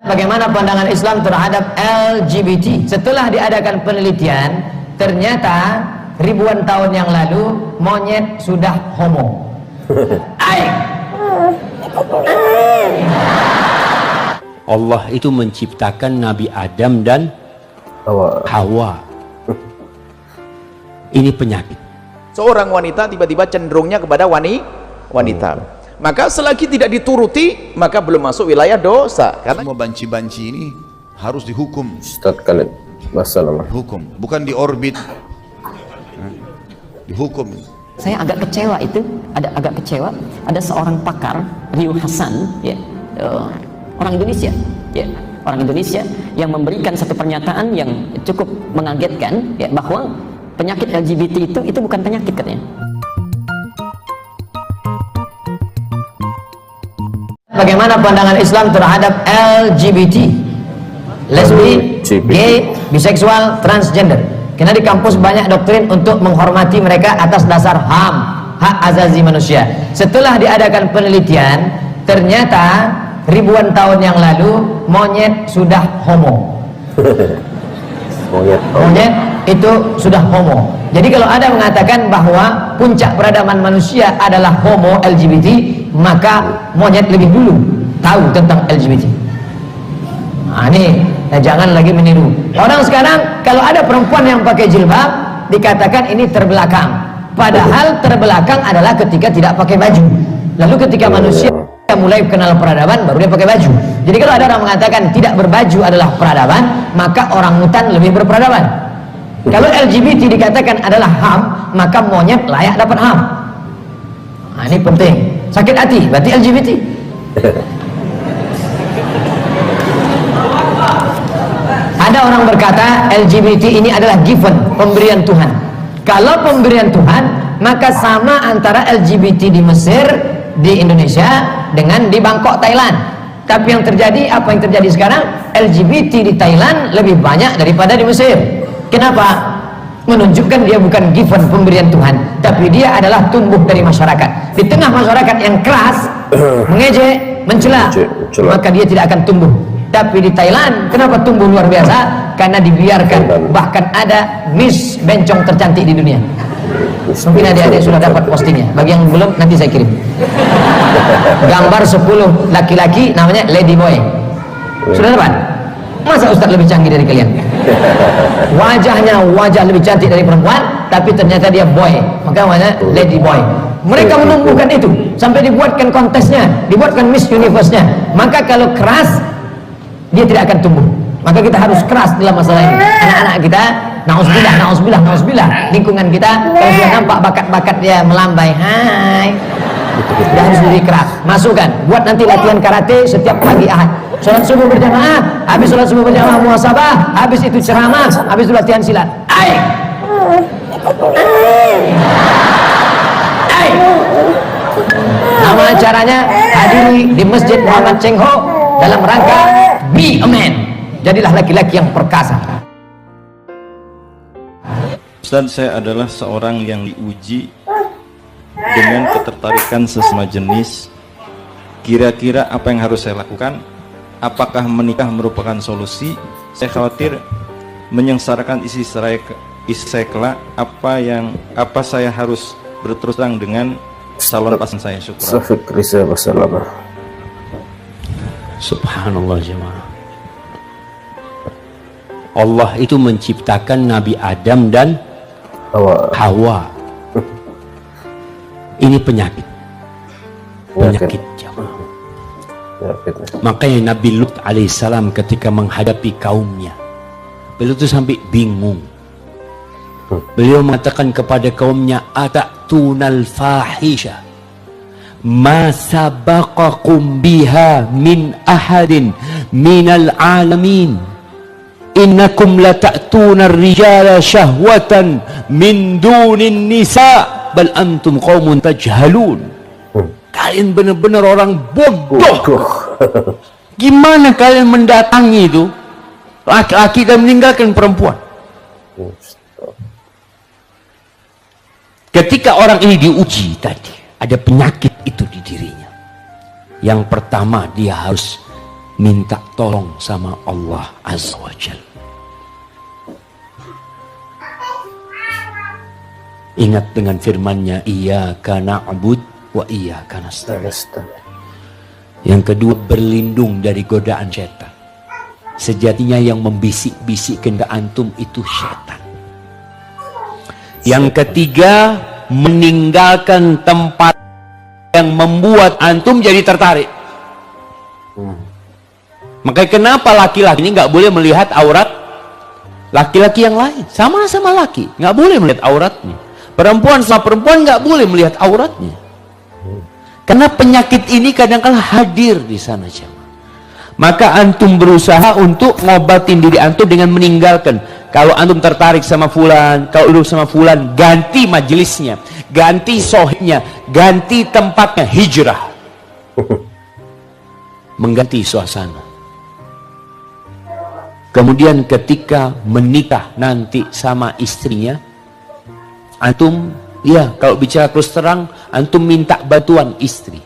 Bagaimana pandangan Islam terhadap LGBT? Setelah diadakan penelitian, ternyata ribuan tahun yang lalu monyet sudah homo. Allah itu menciptakan Nabi Adam dan Hawa. Ini penyakit. Seorang wanita tiba-tiba cenderungnya kepada wanita. Maka selagi tidak dituruti, maka belum masuk wilayah dosa. Karena semua banci-banci ini harus dihukum. Ustaz Khalid, masalah Hukum, bukan di orbit. Dihukum. Saya agak kecewa agak kecewa. Ada seorang pakar, Ryu Hasan, orang Indonesia, orang Indonesia yang memberikan satu pernyataan yang cukup mengagetkan, bahwa penyakit LGBT itu bukan penyakit katanya. Bagaimana pandangan Islam terhadap LGBT? Lesbi, gay, biseksual, transgender. Karena di kampus banyak doktrin untuk menghormati mereka atas dasar HAM, hak asasi manusia. Setelah diadakan penelitian, ternyata ribuan tahun yang lalu monyet sudah homo. Monyet itu sudah homo. Jadi kalau ada mengatakan bahwa puncak peradaban manusia adalah homo LGBT, maka monyet lebih dulu tahu tentang LGBT. Nah, ini jangan lagi meniru. Orang sekarang kalau ada perempuan yang pakai jilbab dikatakan ini terbelakang. Padahal terbelakang adalah ketika tidak pakai baju. Lalu ketika manusia mulai kenal peradaban baru dia pakai baju. Jadi kalau ada orang mengatakan tidak berbaju adalah peradaban, maka orang hutan lebih berperadaban. Kalau LGBT dikatakan adalah HAM, maka monyet layak dapat HAM. Nah, ini penting. Sakit hati berarti LGBT. Ada orang berkata LGBT ini adalah given, pemberian Tuhan. Kalau pemberian Tuhan, maka sama antara LGBT di Mesir, di Indonesia dengan di Bangkok, Thailand. Tapi yang terjadi, apa yang terjadi sekarang? LGBT di Thailand lebih banyak daripada di Mesir. Kenapa? Menunjukkan dia bukan given, pemberian Tuhan, tapi dia adalah tumbuh dari masyarakat. Di tengah masyarakat yang keras, mengejek, mencela, maka dia tidak akan tumbuh. Tapi di Thailand, kenapa tumbuh luar biasa? Karena dibiarkan. Bahkan ada Miss Bencong tercantik di dunia. Mungkin adik-adik sudah dapat postingnya. Bagi yang belum, nanti saya kirim. Gambar 10 laki-laki namanya Lady Boy. Sudah dapat? Masa Ustaz lebih canggih dari kalian? Wajahnya wajah lebih cantik dari perempuan, tapi ternyata dia boy, maka namanya Lady Boy. Mereka menumbuhkan itu sampai dibuatkan kontesnya, dibuatkan Miss Universe-nya. Maka kalau keras, dia tidak akan tumbuh. Maka kita harus keras dalam masalah ini. Anak-anak kita, nauzubillah, lingkungan kita, kalau sudah nampak bakat-bakat dia melambai, hai, dia harus lebih keras. Masukkan, buat nanti latihan karate setiap pagi Ahad. Sholat subuh berjamaah, habis sholat subuh berjamaah muhasabah, habis itu ceramah, habis itu latihan silat. Nama acaranya hadiri di Masjid Muhammad Cheng Ho dalam rangka Be a Man. Jadilah laki-laki yang perkasa. Ustaz, saya adalah seorang yang diuji dengan ketertarikan sesama jenis. Kira-kira apa yang harus saya lakukan? Apakah menikah merupakan solusi? Saya khawatir menyengsarakan istri saya kelak. Apa saya harus berterus terang dengan calon pasangan saya? Syukur. Subhanallah jemaah. Allah itu menciptakan Nabi Adam dan Hawa. Ini penyakit jemaah. Makanya Nabi Lut alaihissalam ketika menghadapi kaumnya, beliau itu sampai bingung. Beliau mengatakan kepada kaumnya, atatuna al-fahisha ma sabaqakum biha min ahadin minal alamin, innakum lata'tuna ar-rijala syahwatan min dunin nisa bal antum qaumun tajhalun. Kalian benar-benar orang bodoh. Gimana kalian mendatangi itu laki-laki dan meninggalkan perempuan? Ketika orang ini diuji tadi, ada penyakit itu di dirinya. Yang pertama, dia harus minta tolong sama Allah Azza wa Jalla. Ingat dengan firman-Nya, iyyaka na'bud wa iyyaka nasta'in. Yang kedua, berlindung dari godaan setan. Sejatinya yang membisik-bisikkan ke antum itu setan. Yang ketiga, meninggalkan tempat yang membuat antum jadi tertarik. Makanya kenapa laki-laki ini nggak boleh melihat aurat laki-laki yang lain? Sama-sama laki, nggak boleh melihat auratnya. Perempuan sama perempuan nggak boleh melihat auratnya. Karena penyakit ini kadang-kala hadir di sana, jemaah. Maka antum berusaha untuk ngobatin diri antum dengan meninggalkan. Kalau antum tertarik sama fulan, kalau duduk sama fulan, ganti majelisnya, ganti sohibnya, ganti tempatnya, hijrah. Mengganti suasana. Kemudian ketika menikah nanti sama istrinya, antum, ya kalau bicara terus terang, antum minta bantuan istri.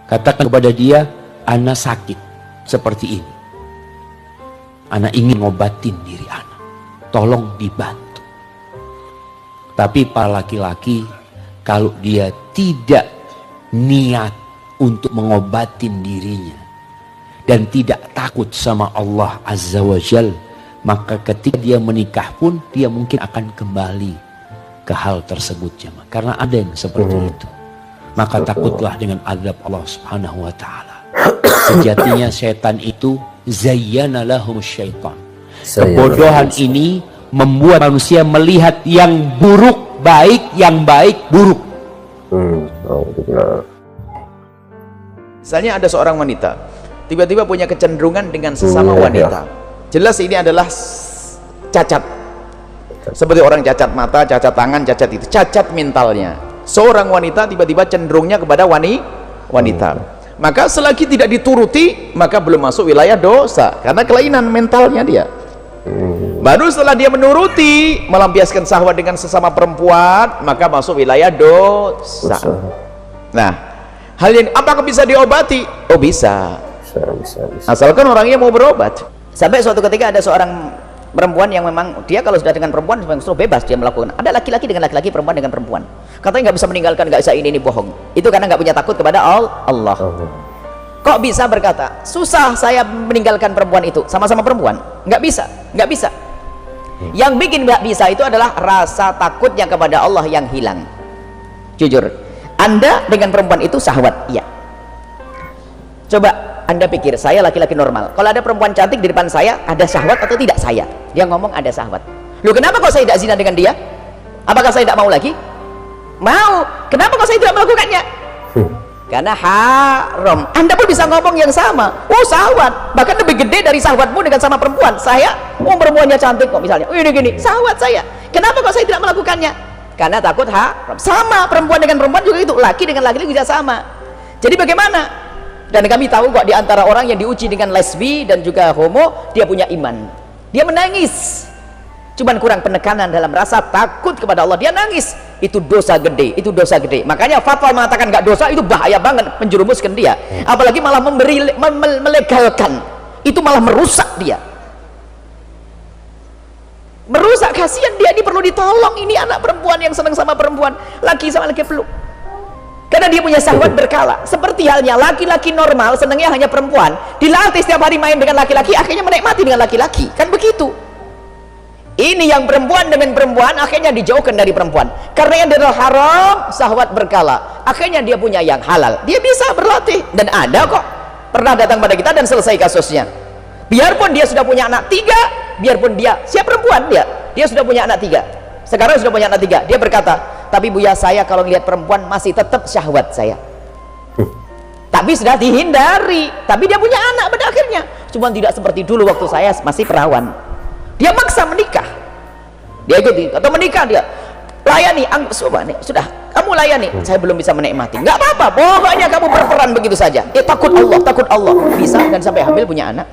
Katakan kepada dia, ana sakit seperti ini. Ana ingin ngobatin diri ana. Tolong dibantu. Tapi para laki-laki, kalau dia tidak niat untuk mengobatin dirinya dan tidak takut sama Allah Azza wa Jal, maka ketika dia menikah pun dia mungkin akan kembali ke hal tersebut, jemaah. Karena ada yang seperti itu. Maka takutlah dengan azab Allah Subhanahu wa taala. Sejatinya setan itu zayyana lahum syaitan. Kebodohan ini membuat manusia melihat yang buruk baik, yang baik buruk. Misalnya ada seorang wanita tiba-tiba punya kecenderungan dengan sesama wanita. Jelas ini adalah cacat. Seperti orang cacat mata, cacat tangan, cacat itu, cacat mentalnya. Seorang wanita tiba-tiba cenderungnya kepada wanita. Maka selagi tidak dituruti, maka belum masuk wilayah dosa, karena kelainan mentalnya dia. Baru setelah dia menuruti, melampiaskan syahwat dengan sesama perempuan, maka masuk wilayah dosa. Nah, hal yang apakah bisa diobati? Oh bisa. Asalkan orangnya mau berobat. Sampai suatu ketika ada seorang perempuan yang memang dia kalau sudah dengan perempuan justru bebas dia melakukan. Ada laki-laki dengan laki-laki, perempuan dengan perempuan. Katanya nggak bisa meninggalkan, nggak bisa ini bohong. Itu karena nggak punya takut kepada Allah. Kok bisa berkata susah saya meninggalkan perempuan itu, sama-sama perempuan? Nggak bisa, nggak bisa. Yang bikin nggak bisa itu adalah rasa takutnya kepada Allah yang hilang. Jujur, Anda dengan perempuan itu syahwat, iya. Coba Anda pikir, saya laki-laki normal, kalau ada perempuan cantik di depan saya, ada syahwat atau tidak saya? Dia ngomong ada syahwat. Loh, kenapa kok saya tidak zina dengan dia? Apakah saya tidak mau lagi? Mau. Kenapa kok saya tidak melakukannya? Karena haram. Anda pun bisa ngomong yang sama. Oh, syahwat, bahkan lebih gede dari syahwatmu dengan sama perempuan. Saya, oh perempuannya cantik kok misalnya, oh ini gini, syahwat saya. Kenapa kok saya tidak melakukannya? Karena takut haram. Sama perempuan dengan perempuan juga itu, laki dengan laki juga sama. Jadi bagaimana? Dan kami tahu kok di antara orang yang diuji dengan lesbi dan juga homo, dia punya iman. Dia menangis. Cuman kurang penekanan dalam rasa takut kepada Allah. Dia nangis. Itu dosa gede, itu dosa gede. Makanya fatwa mengatakan nggak dosa itu bahaya banget, menjerumuskan dia. Apalagi malah melegalkan. Itu malah merusak dia. Merusak, kasihan dia, ini perlu ditolong. Ini anak perempuan yang senang sama perempuan, laki sama laki peluk. Karena dia punya syahwat berkala. Seperti halnya laki-laki normal senangnya hanya perempuan, dilatih setiap hari main dengan laki-laki, akhirnya menikmati dengan laki-laki, kan begitu. Ini yang perempuan dengan perempuan akhirnya dijauhkan dari perempuan, karena yang adalah haram syahwat berkala, akhirnya dia punya yang halal. Dia bisa berlatih, dan ada kok pernah datang pada kita dan selesai kasusnya. Biarpun dia sudah punya anak 3, biarpun dia siap perempuan, dia sudah punya anak 3, sekarang sudah punya anak 3, dia berkata, tapi Buya, saya kalau lihat perempuan masih tetap syahwat saya. Tapi sudah dihindari, tapi dia punya anak pada akhirnya. Cuma tidak seperti dulu waktu saya masih perawan. Dia maksa menikah, dia ikuti atau menikah, dia layani, sudah kamu layani, saya belum bisa menikmati, nggak apa-apa, pokoknya kamu berperan begitu saja. Takut Allah bisa, dan sampai hamil punya anak.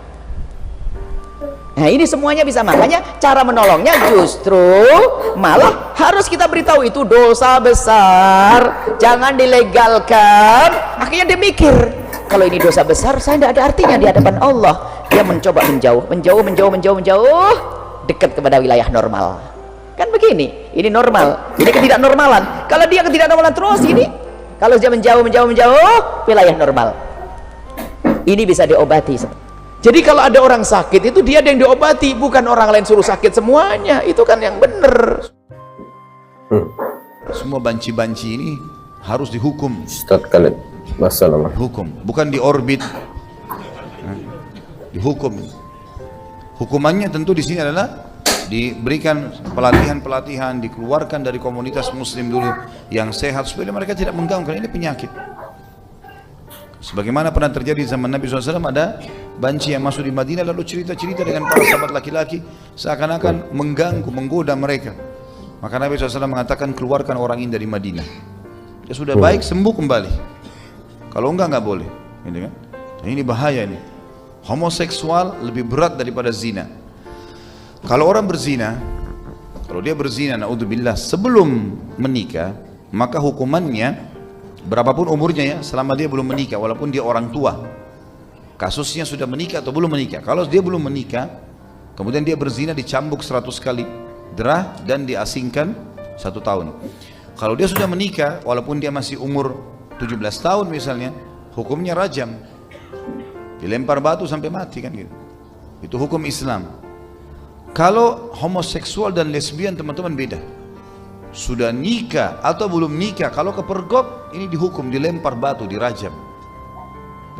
Nah ini semuanya bisa. Makanya cara menolongnya justru malah harus kita beritahu itu dosa besar, jangan dilegalkan. Akhirnya dia mikir, kalau ini dosa besar, saya tidak ada artinya di hadapan Allah. Dia mencoba menjauh dekat kepada wilayah normal. Kan begini, ini normal, ini ketidaknormalan. Kalau dia ketidaknormalan terus ini, kalau dia menjauh wilayah normal, ini bisa diobati. Jadi kalau ada orang sakit itu dia yang diobati, bukan orang lain suruh sakit semuanya. Itu kan yang benar. Semua banci-banci ini harus dihukum. Ustaz Khalid, masalah Hukum, bukan diorbit. Dihukum. Hukumannya tentu di sini adalah diberikan pelatihan-pelatihan, dikeluarkan dari komunitas muslim dulu yang sehat supaya mereka tidak mengganggu, karena ini penyakit. Sebagaimana pernah terjadi zaman Nabi SAW, ada banci yang masuk di Madinah lalu cerita-cerita dengan para sahabat laki-laki seakan-akan mengganggu, menggoda mereka. Maka Nabi SAW mengatakan keluarkan orang ini dari Madinah. Dia sudah baik, sembuh kembali. Kalau enggak boleh. Gitu kan? Dan ini bahaya ini. Homoseksual lebih berat daripada zina. Kalau orang berzina, kalau dia berzina, naudzubillah, sebelum menikah, maka hukumannya berapapun umurnya ya, selama dia belum menikah, walaupun dia orang tua. Kasusnya sudah menikah atau belum menikah. Kalau dia belum menikah, kemudian dia berzina, dicambuk 100 kali derah dan diasingkan 1 tahun. Kalau dia sudah menikah, walaupun dia masih umur 17 tahun misalnya, hukumnya rajam, dilempar batu sampai mati kan gitu. Itu hukum Islam. Kalau homoseksual dan lesbian teman-teman beda. Sudah nikah atau belum nikah, kalau kepergok ini dihukum, dilempar batu, dirajam.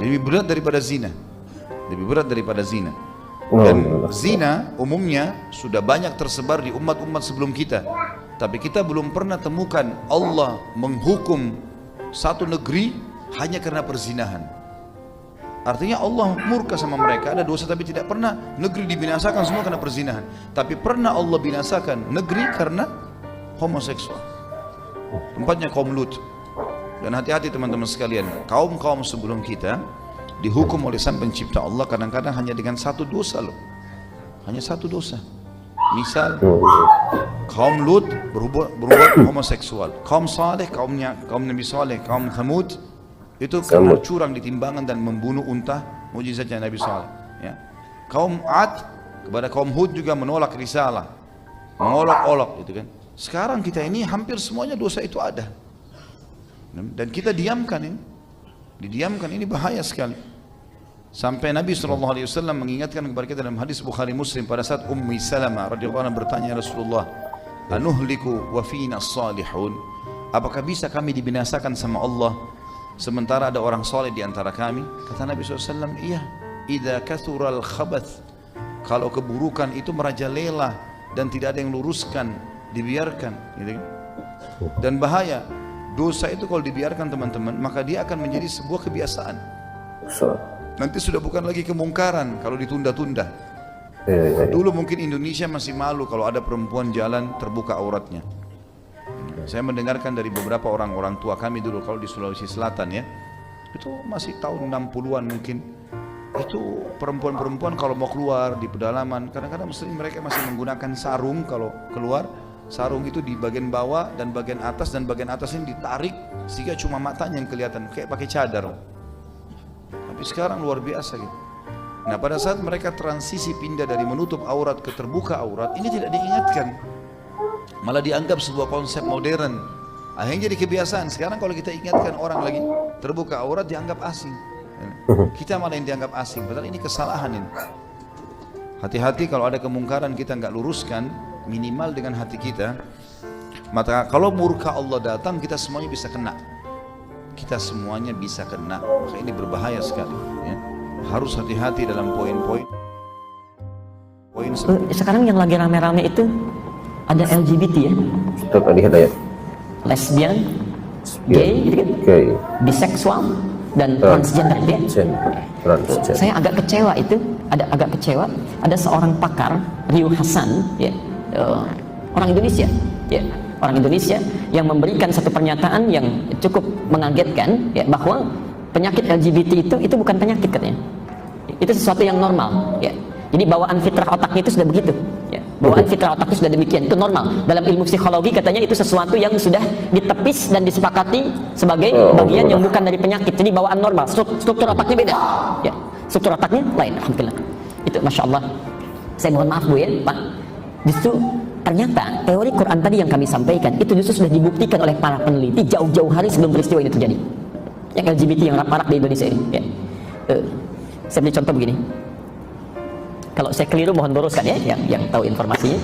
Lebih berat daripada zina. Lebih berat daripada zina. Dan zina umumnya sudah banyak tersebar di umat-umat sebelum kita. Tapi kita belum pernah temukan Allah menghukum satu negeri hanya karena perzinahan. Artinya Allah murka sama mereka, ada dosa tapi tidak pernah negeri dibinasakan semua karena perzinahan. Tapi pernah Allah binasakan negeri karena homoseksual. Tempatnya kaum Lut. Dan hati-hati teman-teman sekalian, kaum-kaum sebelum kita dihukum oleh Sang Pencipta Allah kadang-kadang hanya dengan satu dosa loh. Hanya satu dosa. Misal kaum Lut berbuat homoseksual. Kaum Saleh, kaum Nabi Saleh, kaum Thamud itu karena curang di timbangan dan membunuh unta, mujizatnya Nabi Saleh. Ya. Kaum Ad kepada kaum Hud juga menolak risalah, mengolok-olok, gitu kan. Sekarang kita ini hampir semuanya dosa itu ada, dan kita diamkan ini, didiamkan, ini bahaya sekali. Sampai Nabi SAW mengingatkan kepada kita dalam hadis Bukhari Muslim pada saat Ummi Salamah radhiyallahu anha bertanya, Rasulullah, anuhliku wa fina salihun, apakah bisa kami dibinasakan sama Allah sementara ada orang soleh di antara kami? Kata Nabi SAW, iya, idza kathural khabath, kalau keburukan itu merajalela dan tidak ada yang luruskan, dibiarkan, gitu kan? Dan bahaya dosa itu kalau dibiarkan teman-teman, maka dia akan menjadi sebuah kebiasaan. Nanti sudah bukan lagi kemungkaran kalau ditunda-tunda. Dulu mungkin Indonesia masih malu kalau ada perempuan jalan terbuka auratnya. Saya mendengarkan dari beberapa orang tua kami dulu, kalau di Sulawesi Selatan ya, itu masih tahun 60-an mungkin, itu perempuan-perempuan kalau mau keluar di pedalaman, kadang-kadang mereka masih menggunakan sarung. Kalau keluar, sarung itu di bagian bawah dan bagian atas, dan bagian atas ini ditarik sehingga cuma matanya yang kelihatan, kayak pakai cadar. Tapi sekarang luar biasa gitu. Nah, pada saat mereka transisi pindah dari menutup aurat ke terbuka aurat, ini tidak diingatkan, malah dianggap sebuah konsep modern. Akhirnya jadi kebiasaan. Sekarang kalau kita ingatkan orang lagi terbuka aurat, dianggap asing. Kita malah yang dianggap asing, padahal ini kesalahan ini. Hati-hati kalau ada kemungkaran kita nggak luruskan, minimal dengan hati kita. Maka kalau murka Allah datang, kita semuanya bisa kena. Kita semuanya bisa kena. Maka ini berbahaya sekali ya. Harus hati-hati dalam poin-poin. Sekarang yang lagi rame-rame itu ada LGBT ya, Ustaz Ali Hidayat, lesbian, gay, gitu kan? gay, biseksual dan transgender ya. transgender. Saya agak kecewa itu, agak kecewa. Ada seorang pakar, Riu Hasan, ya, orang Indonesia, ya, orang Indonesia yang memberikan satu pernyataan yang cukup mengagetkan, ya, bahwa penyakit LGBT itu bukan penyakit katanya. Itu sesuatu yang normal, ya. Jadi bawaan fitrah otaknya itu sudah begitu. Ya. Bawaan fitrah otaknya sudah demikian, itu normal. Dalam ilmu psikologi katanya itu sesuatu yang sudah ditepis dan disepakati sebagai bagian yang bukan dari penyakit. Jadi bawaan normal, struktur otaknya beda. Ya. Struktur otaknya lain, alhamdulillah. Itu masya Allah. Saya mohon maaf Bu ya, Pak. Justru ternyata teori Quran tadi yang kami sampaikan itu justru sudah dibuktikan oleh para peneliti jauh-jauh hari sebelum peristiwa ini terjadi. Yang LGBT yang marak di Indonesia ini. Ya. Saya beri contoh begini. Kalau saya keliru mohon luruskan ya, yang tahu informasinya.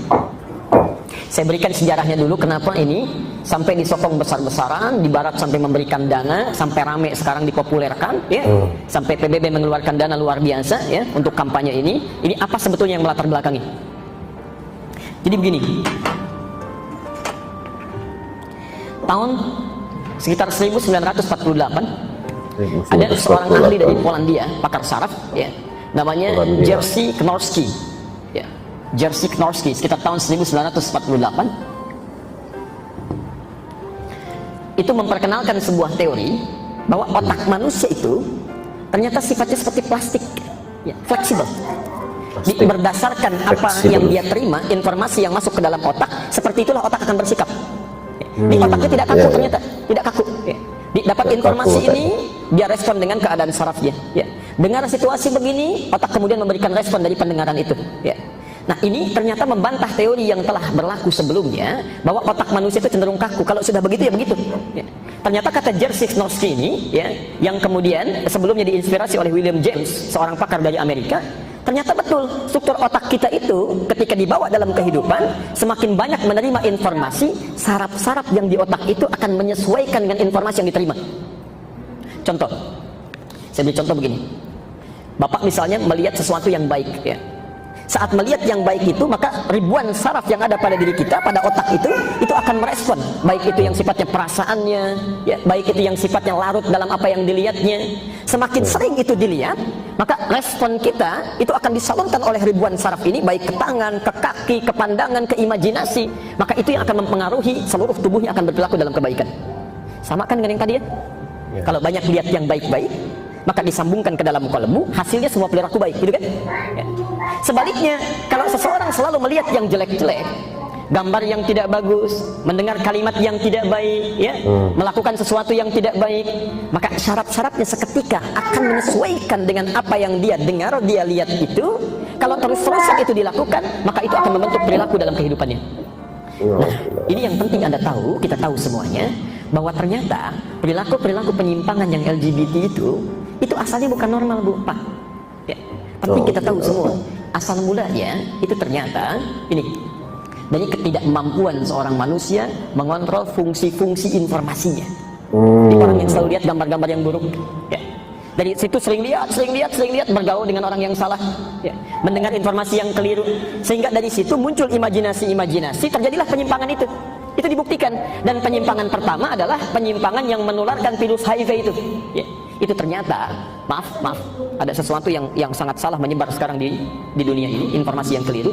Saya berikan sejarahnya dulu kenapa ini sampai disokong besar-besaran, di barat sampai memberikan dana, sampai rame sekarang dipopulerkan ya. Sampai PBB mengeluarkan dana luar biasa ya untuk kampanye ini. Ini apa sebetulnya yang melatar belakangi? Jadi begini. Tahun sekitar 1948 ada seorang ahli dari Polandia, pakar saraf ya. Namanya Jerzy Knorski ya. Jerzy Knorski sekitar tahun 1948 itu memperkenalkan sebuah teori bahwa otak manusia itu ternyata sifatnya seperti plastik ya, fleksibel. Berdasarkan apa yang dia terima, informasi yang masuk ke dalam otak, seperti itulah otak akan bersikap. Di otaknya tidak kaku ternyata, tidak kaku ya. Dapat informasi ini, dia respon dengan keadaan sarafnya ya. Dengar situasi begini, otak kemudian memberikan respon dari pendengaran itu ya. Nah ini ternyata membantah teori yang telah berlaku sebelumnya bahwa otak manusia itu cenderung kaku. Kalau sudah begitu ya begitu ya. Ternyata kata Jerzy Knorski ini ya, yang kemudian sebelumnya diinspirasi oleh William James, seorang pakar dari Amerika. Ternyata betul, struktur otak kita itu ketika dibawa dalam kehidupan, semakin banyak menerima informasi, saraf-saraf yang di otak itu akan menyesuaikan dengan informasi yang diterima. Contoh, saya beri contoh begini. Bapak misalnya melihat sesuatu yang baik ya. Saat melihat yang baik itu, maka ribuan saraf yang ada pada diri kita, pada otak itu akan merespon. Baik itu yang sifatnya perasaannya, ya, baik itu yang sifatnya larut dalam apa yang dilihatnya. Semakin sering itu dilihat, maka respon kita itu akan disalurkan oleh ribuan saraf ini, baik ke tangan, ke kaki, ke pandangan, ke imajinasi. Maka itu yang akan mempengaruhi seluruh tubuhnya akan berperilaku dalam kebaikan. Sama kan dengan yang tadi ya? Kalau banyak lihat yang baik-baik, maka disambungkan ke dalam kolbu, hasilnya semua perilaku baik, gitu kan? Ya. Sebaliknya, kalau seseorang selalu melihat yang jelek-jelek, gambar yang tidak bagus, mendengar kalimat yang tidak baik, ya, melakukan sesuatu yang tidak baik, maka syarat-syaratnya seketika akan menyesuaikan dengan apa yang dia dengar, dia lihat itu. Kalau terus-terusan itu dilakukan, maka itu akan membentuk perilaku dalam kehidupannya. Nah, ini yang penting Anda tahu, kita tahu semuanya, bahwa ternyata perilaku-perilaku penyimpangan yang LGBT itu asalnya bukan normal, Bu, Pak. Ya. Penting kita tahu semua. Asal mulanya itu ternyata ini dari ketidakmampuan seorang manusia mengontrol fungsi-fungsi informasinya. Di orang yang selalu lihat gambar-gambar yang buruk. Ya. Dari situ sering lihat, bergaul dengan orang yang salah, ya. Mendengar informasi yang keliru, sehingga dari situ muncul imajinasi-imajinasi, terjadilah penyimpangan itu. Itu dibuktikan. Dan penyimpangan pertama adalah penyimpangan yang menularkan virus HIV itu. Ya. Itu ternyata, maaf, ada sesuatu yang sangat salah menyebar sekarang di dunia ini, informasi yang keliru.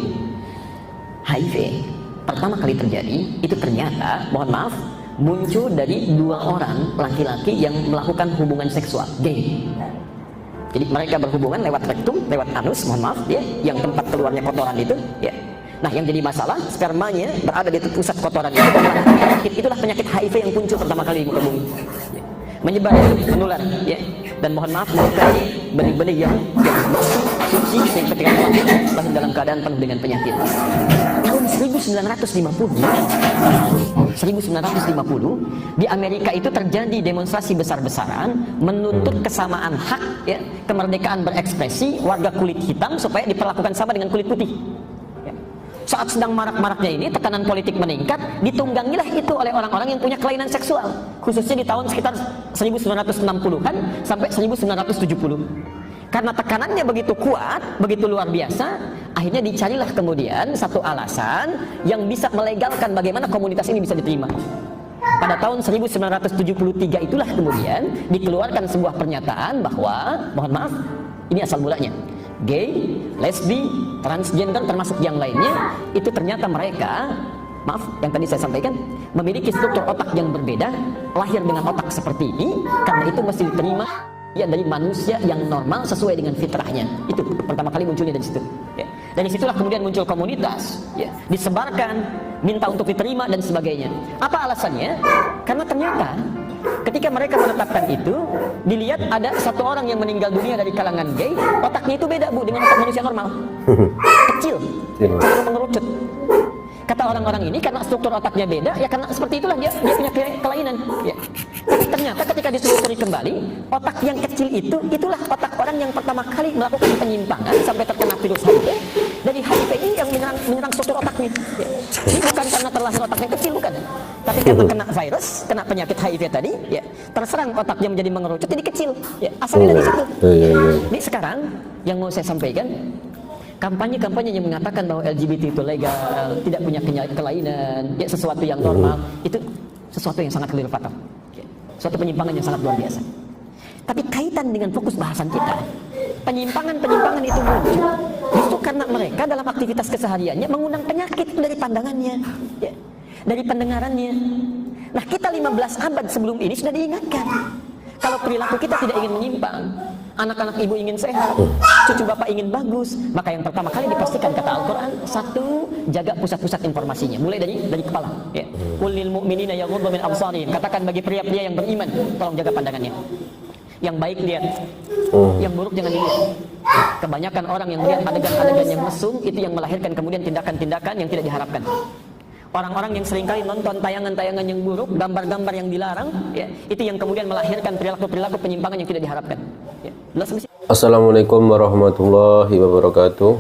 HIV pertama kali terjadi itu ternyata, mohon maaf, muncul dari 2 orang laki-laki yang melakukan hubungan seksual, gay. Jadi mereka berhubungan lewat rektum, lewat anus, mohon maaf ya, yang tempat keluarnya kotoran itu ya. Nah yang jadi masalah, spermanya berada di pusat kotoran itu, itulah penyakit HIV yang muncul pertama kali di muka bumi ya. Menyebar, menular ya. Dan mohon maaf, melukai benih-benih yang suci yang ketika lahir dalam keadaan penuh dengan penyakit. Tahun 1950 di Amerika itu terjadi demonstrasi besar-besaran menuntut kesamaan hak ya, kemerdekaan berekspresi warga kulit hitam supaya diperlakukan sama dengan kulit putih. Saat sedang marak-maraknya ini, tekanan politik meningkat, ditunggangilah itu oleh orang-orang yang punya kelainan seksual, khususnya di tahun sekitar 1960-an sampai 1970. Karena tekanannya begitu kuat, begitu luar biasa, akhirnya dicarilah kemudian satu alasan yang bisa melegalkan bagaimana komunitas ini bisa diterima. Pada tahun 1973 itulah kemudian dikeluarkan sebuah pernyataan bahwa, mohon maaf, ini asal mulanya, gay, lesbi, transgender termasuk yang lainnya itu ternyata mereka, maaf yang tadi saya sampaikan, memiliki struktur otak yang berbeda, lahir dengan otak seperti ini, karena itu mesti diterima ya dari manusia yang normal sesuai dengan fitrahnya. Itu pertama kali munculnya dari situ. Ya. Dari situlah kemudian muncul komunitas, ya, disebarkan, minta untuk diterima dan sebagainya. Apa alasannya? Karena ternyata ketika mereka menetapkan itu, dilihat ada satu orang yang meninggal dunia dari kalangan gay, otaknya itu beda, Bu, dengan otak manusia normal. Kecil, cenderung mengerucut. Kata orang-orang ini karena struktur otaknya beda, ya karena seperti itulah dia punya kelainan. Ya. Tapi ternyata ketika ditelusuri kembali, otak yang kecil itulah otak orang yang pertama kali melakukan penyimpangan sampai terkena virus HIV. Dari HIV ini yang menyerang struktur otaknya. Ya. Ini bukan karena terlahir otaknya kecil, bukan. Tapi karena kena virus, kena penyakit HIV tadi, ya terserang otaknya menjadi mengerucut jadi kecil. Ya, asalnya dari situ. Ini sekarang yang mau saya sampaikan, kampanye-kampanye yang mengatakan bahwa LGBT itu legal, tidak punya kelainan, ya sesuatu yang normal, itu sesuatu yang sangat keliru fatal. Ya, suatu penyimpangan yang sangat luar biasa. Tapi kaitan dengan fokus bahasan kita, penyimpangan-penyimpangan itu muncul justru karena mereka dalam aktivitas kesehariannya mengundang penyakit dari pandangannya, ya, dari pendengarannya. Nah, kita 15 abad sebelum ini sudah diingatkan, kalau perilaku kita tidak ingin menyimpang, anak-anak ibu ingin sehat, cucu bapak ingin bagus, maka yang pertama kali dipastikan kata Al-Quran, satu, jaga pusat-pusat informasinya, mulai dari kepala. Ya. Qul lil mu'minina yaghuddu min absarihim, katakan bagi pria-pria yang beriman, tolong jaga pandangannya. Yang baik lihat, yang buruk jangan dilihat. Kebanyakan orang yang melihat adegan-adegan yang mesum itu yang melahirkan kemudian tindakan-tindakan yang tidak diharapkan. Orang-orang yang seringkali nonton tayangan-tayangan yang buruk, gambar-gambar yang dilarang, ya, itu yang kemudian melahirkan perilaku-perilaku penyimpangan yang tidak diharapkan. Ya. Assalamualaikum warahmatullahi wabarakatuh.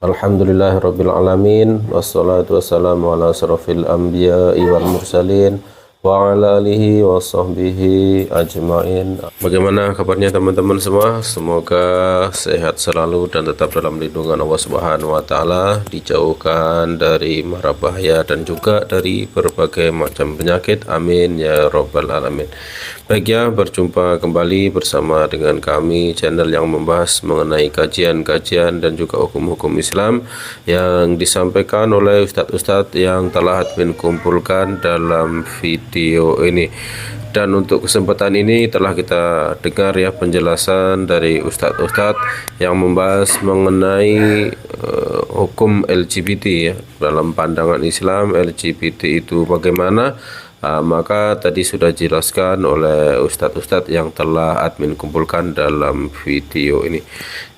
Alhamdulillahirabbil alamin, wassalatu wassalamu ala asrofil anbiya'i wal mursalin wa ala alihi wa sahbihi ajmain. Bagaimana kabarnya teman-teman semua? Semoga sehat selalu dan tetap dalam lindungan Allah Subhanahu wa taala, dijauhkan dari mara bahaya dan juga dari berbagai macam penyakit. Amin ya rabbal alamin. Baik ya, berjumpa kembali bersama dengan kami, channel yang membahas mengenai kajian-kajian dan juga hukum-hukum Islam yang disampaikan oleh ustadz-ustadz yang telah admin kumpulkan dalam video ini. Dan untuk kesempatan ini telah kita dengar ya penjelasan dari ustadz-ustadz yang membahas mengenai hukum LGBT ya. Dalam pandangan Islam, LGBT itu bagaimana? Maka tadi sudah dijelaskan oleh ustadz-ustadz yang telah admin kumpulkan dalam video ini.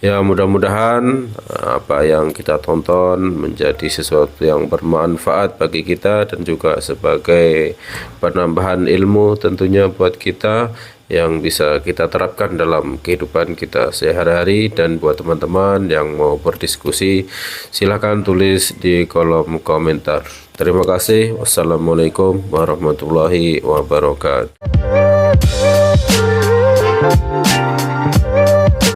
Ya, mudah-mudahan apa yang kita tonton menjadi sesuatu yang bermanfaat bagi kita dan juga sebagai penambahan ilmu tentunya buat kita yang bisa kita terapkan dalam kehidupan kita sehari-hari. Dan buat teman-teman yang mau berdiskusi, silakan tulis di kolom komentar. Terima kasih. Wassalamualaikum warahmatullahi wabarakatuh.